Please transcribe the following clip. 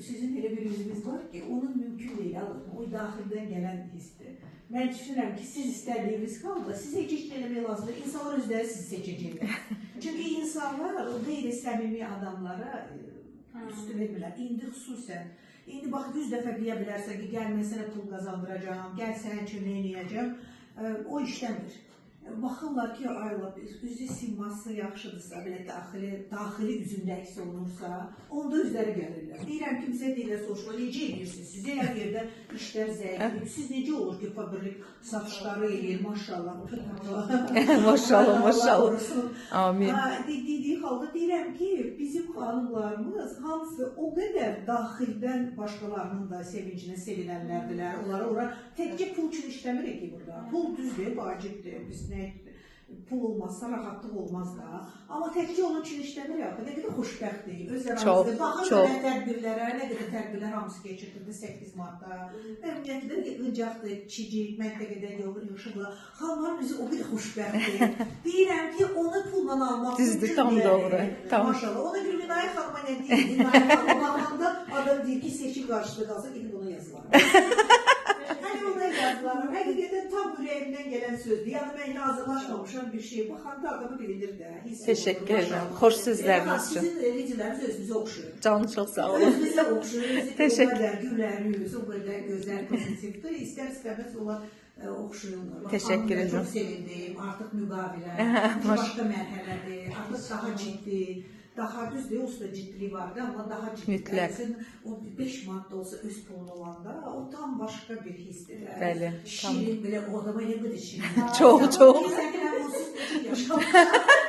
Sizin elə bir yüzünüz var ki, onun mümkün değil alın. O daxildən gələn hissdir. Mən düşünürəm ki, siz istədiyiniz halda siz heç eləmək lazımdır. İnsanlar özləri sizi seçəcəklər. Çünki insanlar o qeyri-səmimi adamlara üstü vermirlər. İndi xüsusən, indi bax 100 dəfə deyə bilərsən ki, gəl mən sənə pul qazandıracağım, gəl sənin üçün nə eləyəcəm, o işləmir. Baxırlar ki, üzü siması yaxşıdırsa, belə daxili üzündə əks olunursa, onda özləri gəlirlər. Deyirəm, kimsə deyirlər, soruşma, necə edirsiniz? Sizə hər yerdə işlər zəifliyib. Siz necə olur ki, fabrik satışları eləyir, maşallah. Maşallah, maşallah. Amin. Dediyi halda deyirəm ki, bizim xanımlarımız hamısı o qədər daxildən başqalarının da sevincinə sevinənlərdilər. Onlara təkcə pul üçün işləmirik ki burada. Pul düzdür, vacibdir. Pul olmazsa rahatlıq olmaz da. Amma təkcə onun üçün işləmirik. Nə qədər xoşbəxtdir. Öz əramızda. Baxın nə tədbirlərə, nə qədər tədbirlər hamısı keçirdirdi 8 Martda. Ümumiyyətlə qıncaqdır, kiçicik, məntəqədə yığışıblar. Xanımlar bizi o qədər xoşbəxtdir. Deyirəm ki, onu pulla almaq düzdür, tam doğru. Maşallah. Ona görə Günay xanıma nə deyir? Günay xanıma baxanda adam deyir ki, seçim qarşısında qalsa gidib ona yazılar. Hani ona yazılarım. Həqiqətən tam ürəyimdən gələn sözdür. Yəni mən hazırlaşmamışam bir şey. Baxanda adamı bilinir də. Teşekkür ederim. Xoş sözləriniz üçün. Sizin reciləriniz özünüzə oxşuyur. Canım çok sağ olun. Özünüzə oxşuyur. Teşekkür. O qədər gülər yüz, o qədər gözəl, pozitivdir. İstər-istəməz onlar oxşuyurlar. Teşekkür ederim. Çox sevindim. Artıq müqavilə, başqa mərhələdir. Artıq daha ciddi. Daha düzdür, o da ciddilik vardı, amma daha ciddi. Mütləq. O 5 maddə olsa öz pulun olanda, o tam başqa bir hissdir. Bəli. Şirin belə, o adama elə qədər şirin. Çox, çox. Sən onsuz necə yaşamışsın?